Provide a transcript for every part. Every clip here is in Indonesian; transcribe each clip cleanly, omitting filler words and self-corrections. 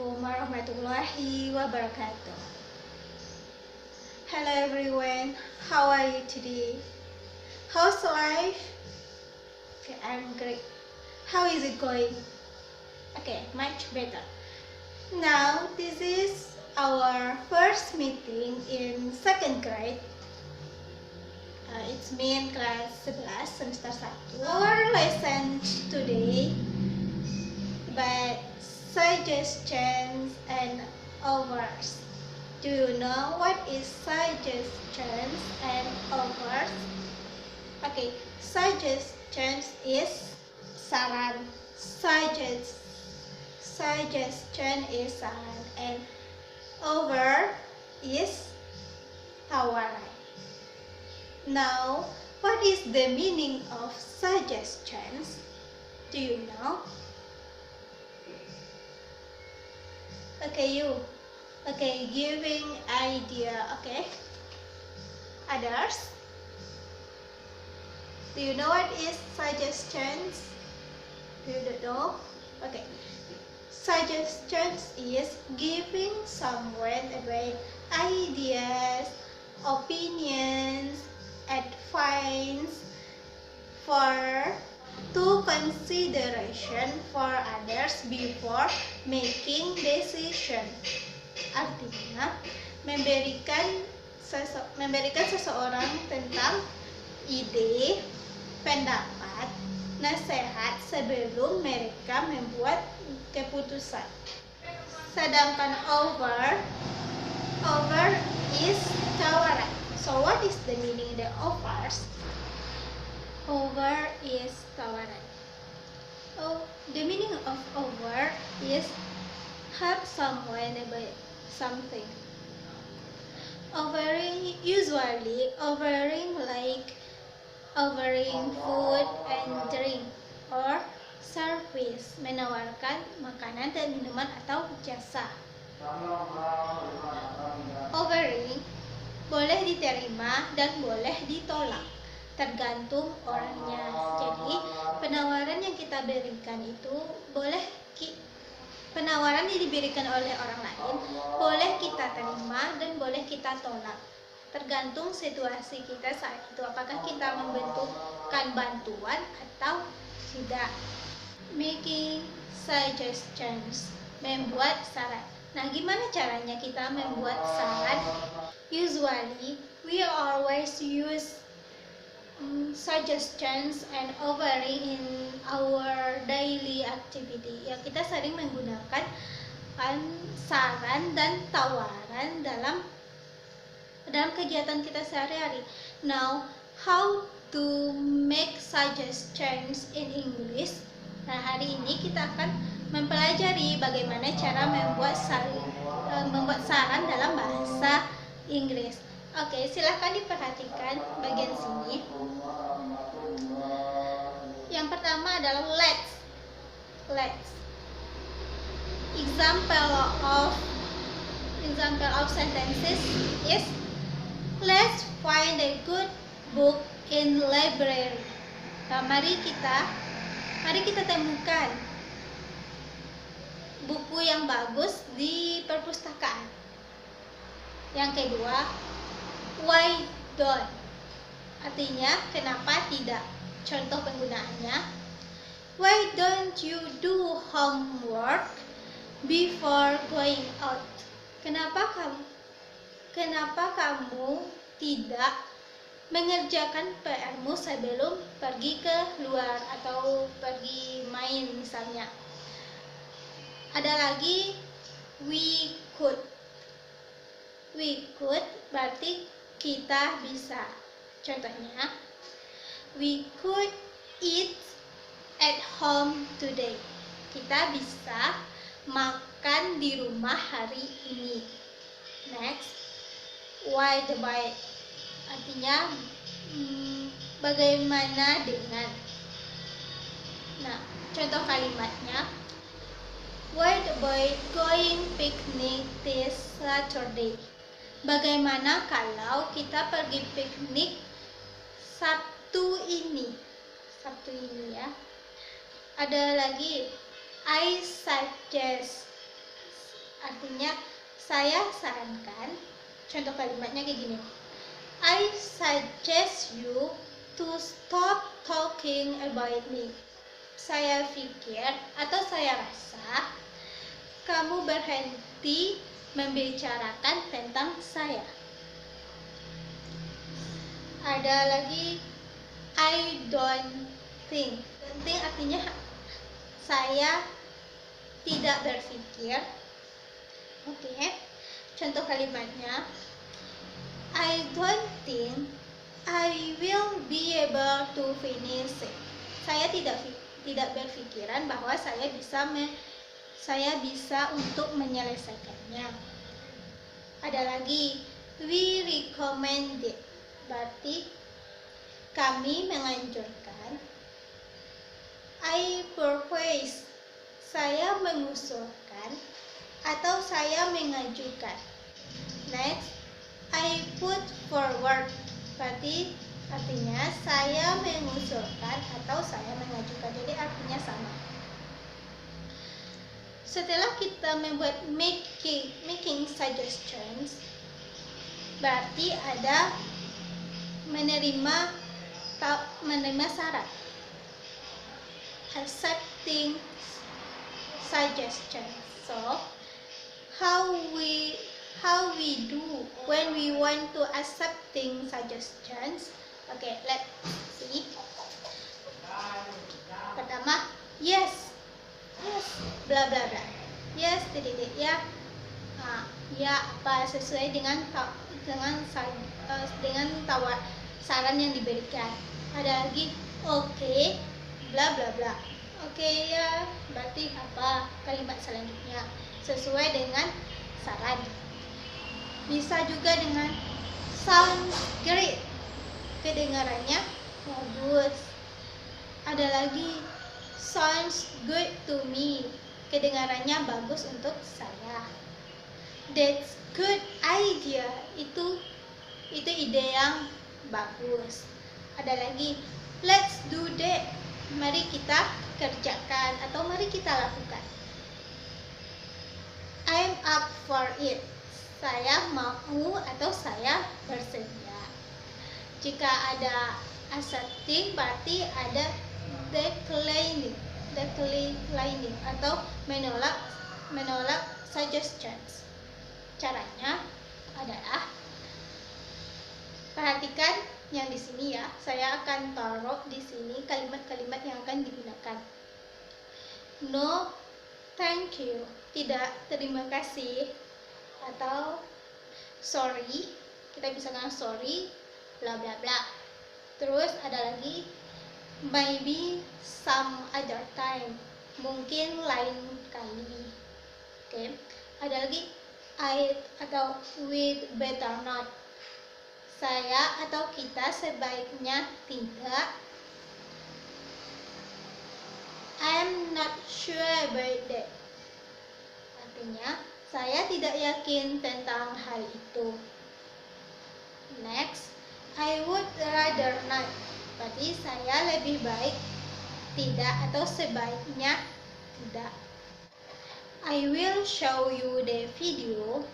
Assalamualaikum warahmatullahi wabarakatuh. Hello everyone, how are you today? How's life? Okay, I'm great. How is it going? Okay, much better. Now, this is our first meeting in second grade. It's me in class 11 semester 1. Our lesson today by suggestions and offers. Do you know what is suggestions and offers? Okay, suggestions is saran. Suggestion is saran and offer is tawaran. Now, what is the meaning of suggestions? Do you know? Okay, giving idea. Okay, others, do you know what is suggestions? You don't know? Okay, suggestions is giving someone away ideas, opinions, advice for to consideration for others before making decision. Artinya memberikan seseorang tentang ide, pendapat, nasihat sebelum mereka membuat keputusan. Sedangkan offer is tawaran. So what is the meaning of the offers? Offer is tawaran. The meaning of offer is help someone about something. Usually offering like offering food and drink or service, menawarkan makanan dan minuman atau jasa. Offering boleh diterima dan boleh ditolak, tergantung orangnya. Jadi penawaran yang kita berikan itu penawaran yang diberikan oleh orang lain boleh kita terima dan boleh kita tolak, tergantung situasi kita saat itu, apakah kita membutuhkan bantuan atau tidak. Making suggestions, membuat saran. Nah, gimana caranya kita membuat saran? Usually we always use suggestions and offering in our daily activity. Ya, kita sering menggunakan saran dan tawaran dalam kegiatan kita sehari-hari. Now, how to make suggestions in English? Nah, hari ini kita akan mempelajari bagaimana cara membuat saran dalam bahasa Inggris. Oke, silahkan diperhatikan bagian sini. Yang pertama adalah let's. Example of sentences is let's find a good book in library. Nah, mari kita temukan buku yang bagus di perpustakaan. Yang kedua, why don't? Artinya kenapa tidak? Contoh penggunaannya, why don't you do homework before going out? Kenapa kamu tidak mengerjakan PR-mu sebelum pergi ke luar atau pergi main misalnya. Ada lagi we could berarti kita bisa. Contohnya, we could eat at home today. Kita bisa makan di rumah hari ini. Next, why the bike? Artinya bagaimana dengan. Nah, contoh kalimatnya, why the boy going picnic this Saturday? Bagaimana kalau kita pergi piknik Sabtu ini ya. Ada lagi, I suggest Artinya saya sarankan, contoh kalimatnya kayak gini. I suggest you to stop talking about me. Saya pikir atau saya rasa kamu berhenti membicarakan tentang saya. Ada lagi I don't think. Think artinya saya tidak berpikir. Oke. Contoh kalimatnya, I don't think I will be able to finish it. Saya tidak berpikiran bahwa saya bisa untuk menyelesaikannya. Ada lagi, we recommend it. Berarti kami menganjurkan. I propose, saya mengusulkan atau saya mengajukan. Next, I put forward, berarti artinya saya mengusulkan atau saya mengajukan, jadi artinya sama. Setelah kita membuat making suggestions, berarti ada menerima saran, accepting suggestions. So how we do when we want to accepting suggestions? Okay, let's see. Pertama, yes, bla bla bla. Yes, titik ya. Ya apa sesuai dengan saran yang diberikan. Ada lagi, oke, bla bla bla. Oke ya, berarti apa kalimat selanjutnya sesuai dengan saran. Bisa juga dengan sounds great, kedengarannya bagus. Ada lagi sounds good to me, kedengarannya bagus untuk saya. That's good idea, itu ide yang bagus. Ada lagi, let's do that, mari kita kerjakan atau mari kita lakukan. I'm up for it, saya mau atau saya bersedia. Jika ada accepting berarti ada declining atau menolak suggestions. Caranya adalah, perhatikan yang di sini ya. Saya akan taruh di sini kalimat-kalimat yang akan digunakan. No, thank you, tidak terima kasih, atau sorry, kita bisa bilang sorry, bla bla bla. Terus ada lagi, maybe some other time, mungkin lain kali. Oke. Ada lagi, I atau we'd better not, saya atau kita sebaiknya tidak. I'm not sure about that, artinya saya tidak yakin tentang hal itu. Next, I would rather not, berarti saya lebih baik tidak atau sebaiknya tidak. I will show you the video.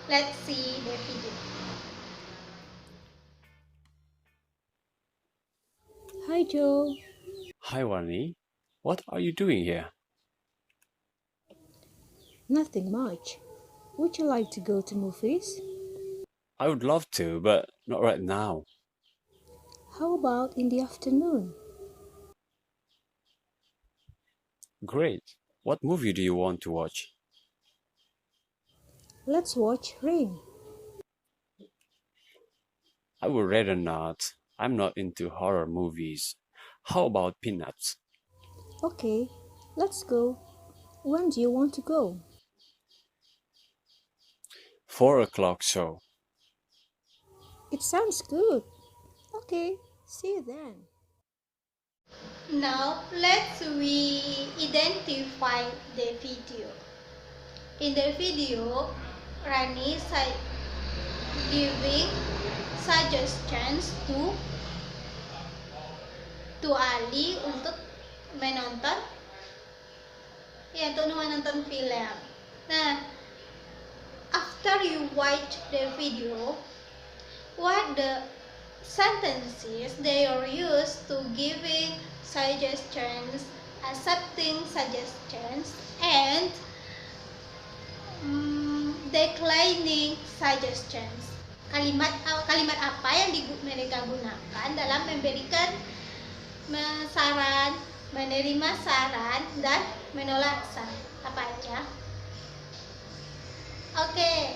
Let's see the video. Hi Joe. Hi Warni, what are you doing here? Nothing much. Would you like to go to movies? I would love to, but not right now. How about in the afternoon? Great. What movie do you want to watch? Let's watch Rain. I would rather not. I'm not into horror movies. How about Peanuts? Okay, let's go. When do you want to go? 4:00 show. It sounds good. Okay, see you then. Now let's identify the video. In the video, Rani giving suggestions to Ali untuk menonton film. Nah, after you watch the video, what the sentences they are used to giving suggestions, accepting suggestions, and declining suggestions. Kalimat apa yang mereka gunakan dalam memberikan saran, menerima saran, dan menolak saran. Apa aja? Oke,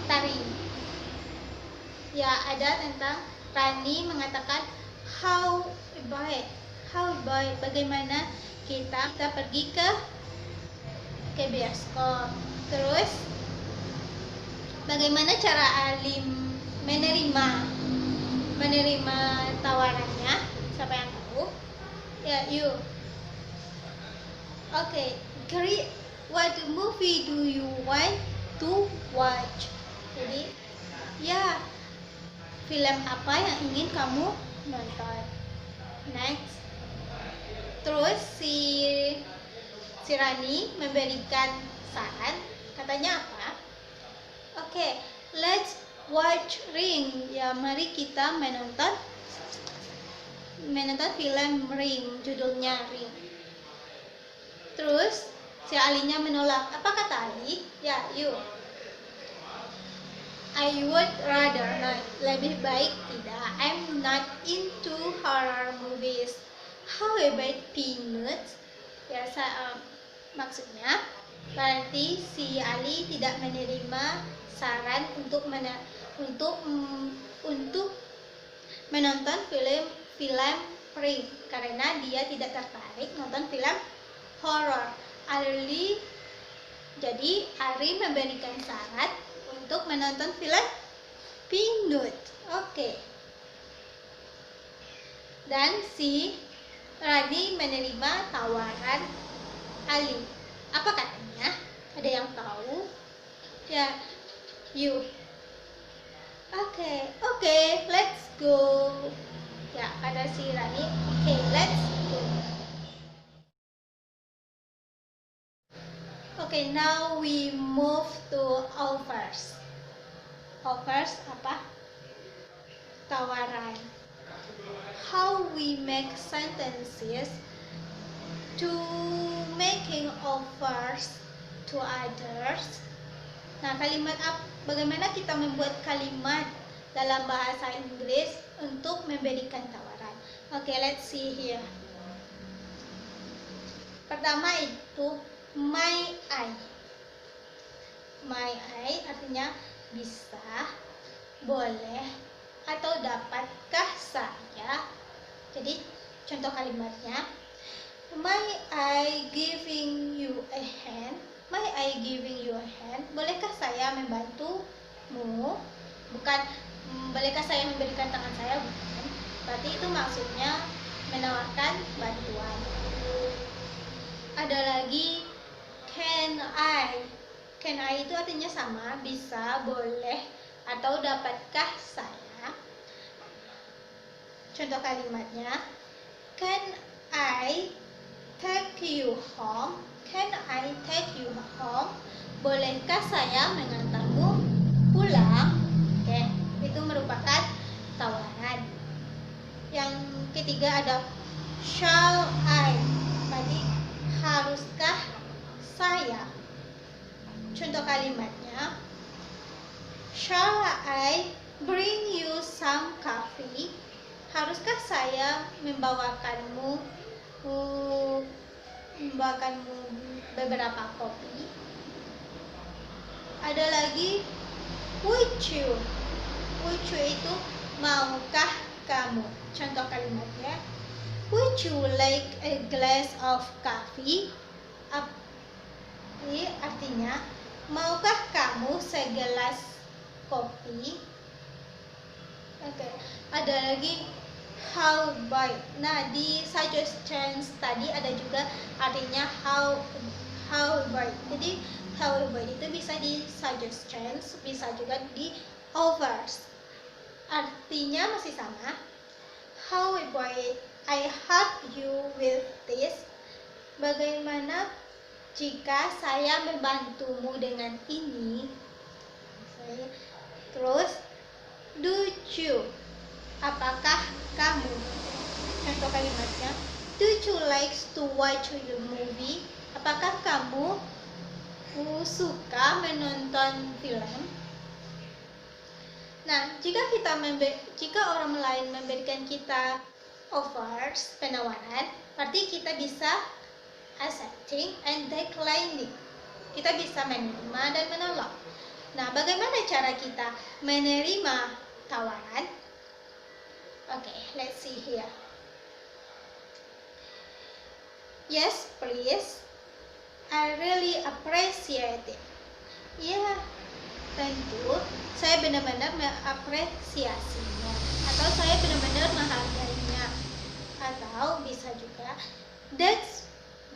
Tari. Ya, ada tentang Rani mengatakan how about bagaimana kita pergi ke bioskop. Terus bagaimana cara Alim menerima tawarannya? Siapa yang tahu? Ya, you. Oke, Gary, what movie do you want to watch? Jadi, ya, film apa yang ingin kamu nonton? Next. Terus si Rani memberikan saran, katanya apa? Oke, let's watch Ring. Ya, mari kita menonton film Ring, judulnya Ring. Terus si Alinya menolak. Apa kata Ali? Ya, you. I would rather not. Lebih baik tidak. I'm not into horror movies. How about Peanuts? Ya, maksudnya berarti si Ali tidak menerima saran untuk menonton film Ring karena dia tidak tertarik nonton film horor. Jadi Ari memberikan saran untuk menonton film Peanuts. Oke. Dan si Rani menerima tawaran Ali. Apa katanya? Ada yang tahu? Ya, you. Oke, let's go. Ya, kata si Rani, oke, let's go. Oke, now we move to offers. Offers apa? Tawaran. How we make sentences to making offers to others. Nah, bagaimana kita membuat kalimat dalam bahasa Inggris untuk memberikan tawaran. Oke, let's see here. Pertama itu may I. May I artinya bisa, boleh, atau dapatkah saya. Jadi contoh kalimatnya, may I giving you a hand? May I giving you a hand? Bolehkah saya membantumu? Bukan bolehkah saya memberikan tangan saya? Bukan. Berarti itu maksudnya menawarkan bantuan. Ada lagi can I. Can I itu artinya sama, bisa, boleh, atau dapatkah saya. Contoh kalimatnya, can I take you home? Can I take you home? Bolehkah saya mengantarmu pulang? Oke, itu merupakan tawaran. Yang ketiga ada shall I. Berarti haruskah saya? Contoh kalimatnya, shall I bring you some coffee? Haruskah saya membawakanmu beberapa kopi? Ada lagi would you. Would you itu maukah kamu? Contoh kalimatnya, would you like a glass of coffee? Ini artinya, maukah kamu segelas kopi? Oke. Ada lagi how about. Nah, di suggestions tadi ada juga artinya how about. Jadi how about itu bisa di suggestions, bisa juga di offers. Artinya masih sama. How about I help you with this? Bagaimana jika saya membantumu dengan ini? Oke. Terus, do you? Apakah kamu? Contoh kalimatnya, do you like to watch the movie? Apakah kamu suka menonton film? Nah, jika orang lain memberikan kita offers, penawaran, berarti kita bisa accepting and declining. Kita bisa menerima dan menolak. Nah, bagaimana cara kita menerima tawaran? Okay, let's see here. Yes, please. I really appreciate it. Ya, tentu saya benar-benar mengapresiasinya, atau saya benar-benar menghargainya, atau bisa juga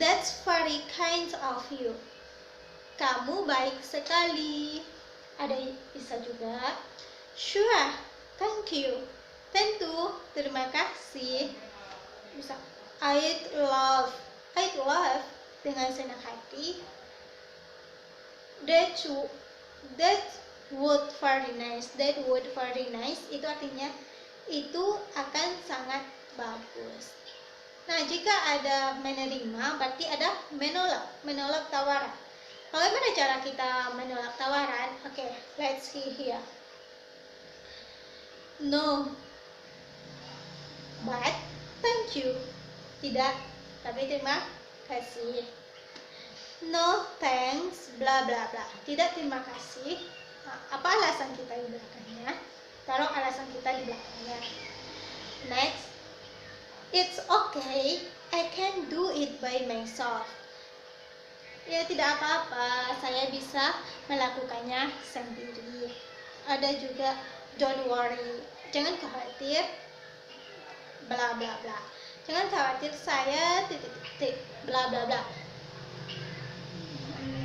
that's very kind of you. Kamu baik sekali. Ada bisa juga sure, thank you. Tentu, terima kasih. Bisa I'd love dengan senang hati. That would very nice. Itu artinya itu akan sangat bagus. Nah, jika ada menerima, berarti ada menolak tawaran. Bagaimana cara kita menolak tawaran? Oke, let's see here. No, but thank you. Tidak, tapi terima kasih. No thanks, bla bla bla. Tidak, terima kasih. Nah, apa alasan kita di belakangnya? Taruh alasan kita di belakangnya. Next, it's okay, I can do it by myself. Ya, tidak apa-apa, saya bisa melakukannya sendiri. Ada juga don't worry, jangan khawatir, bla bla bla. Jangan khawatir, saya bla bla bla.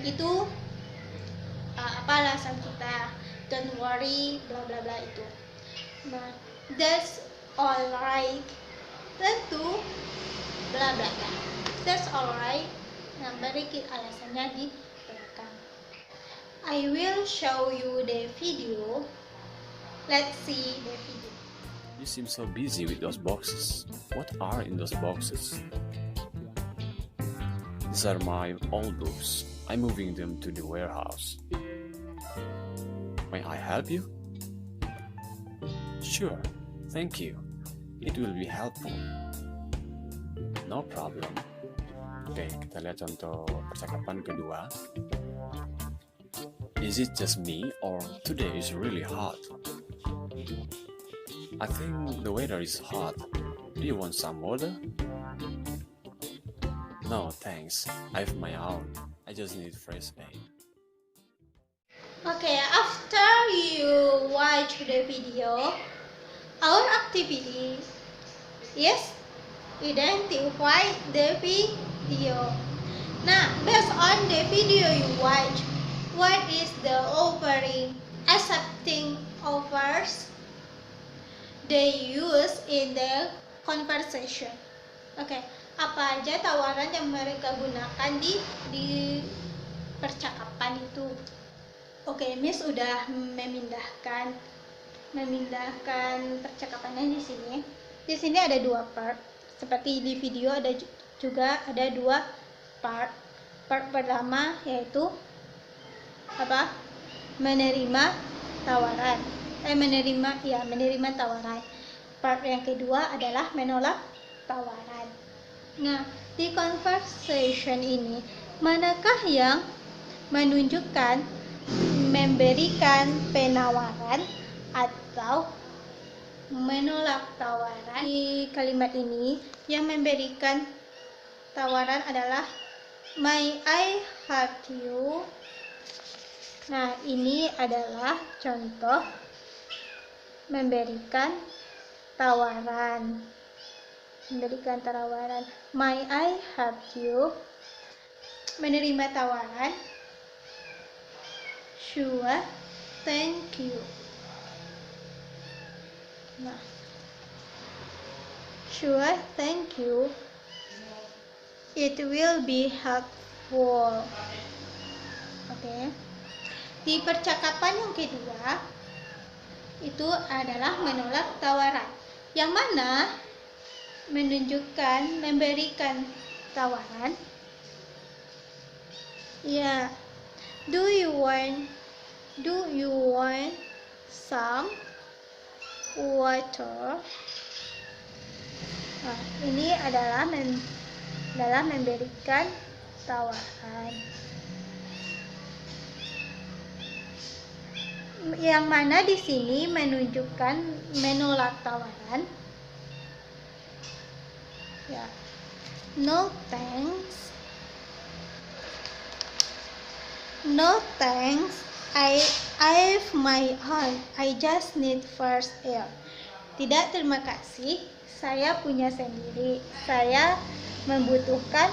Itu apa alasan kita? Don't worry, bla bla bla itu. Nah, that's alright. Tentu, bla bla bla. That's alright. Nah, beri alasannya di belakang. I will show you the video. Let's see the video. You seem so busy with those boxes. What are in those boxes? These are my old books. I'm moving them to the warehouse. May I help you? Sure, thank you. It will be helpful. No problem. Oke, kita lihat contoh percakapan kedua. Is it just me or today is really hot? I think the weather is hot. Do you want some water? No, thanks. I have my own. I just need fresh air. Okay, after you watch the video, our activity is identify the video. Now, based on the video you watch, what is the offering, accepting offers they use in the conversation? Oke, apa aja tawaran yang mereka gunakan di percakapan itu? Oke, Miss udah memindahkan percakapannya di sini. Di sini ada dua part. Seperti di video juga ada dua part. Part pertama yaitu apa? Menerima tawaran. Menerima tawaran. Part yang kedua adalah menolak tawaran. Nah, di conversation ini, manakah yang menunjukkan memberikan penawaran atau menolak tawaran? Di kalimat ini, yang memberikan tawaran adalah may I help you. Nah, ini adalah contoh memberikan tawaran. May I help you? Menerima tawaran. Sure, thank you. Nah, sure, thank you. It will be helpful. Oke. Di percakapan yang kedua, itu adalah menolak tawaran. Yang mana menunjukkan, memberikan tawaran. Ya, do you want some water? Nah, ini adalah memberikan tawaran. Yang mana di sini menunjukkan menolak tawaran. Ya. No thanks. No thanks. I've my own. I just need fresh air. Tidak, terima kasih. Saya punya sendiri. Saya membutuhkan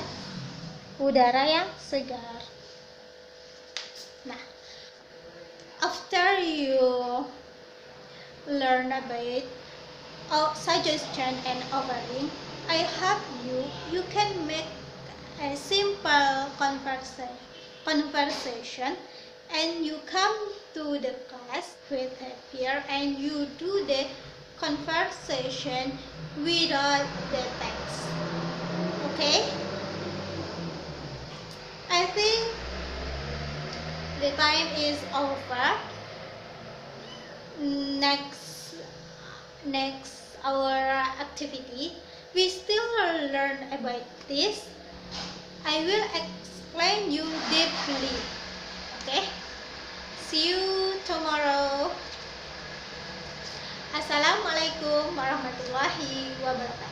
udara yang segar. Nah, after you learn about suggestion and offering, I hope you can make a simple conversation and you come to the class with a peer and you do the conversation without the text. Okay? I think the time is over. Next our activity, we still learn about this. I will explain you deeply. Okay? See you tomorrow. Assalamualaikum warahmatullahi wabarakatuh.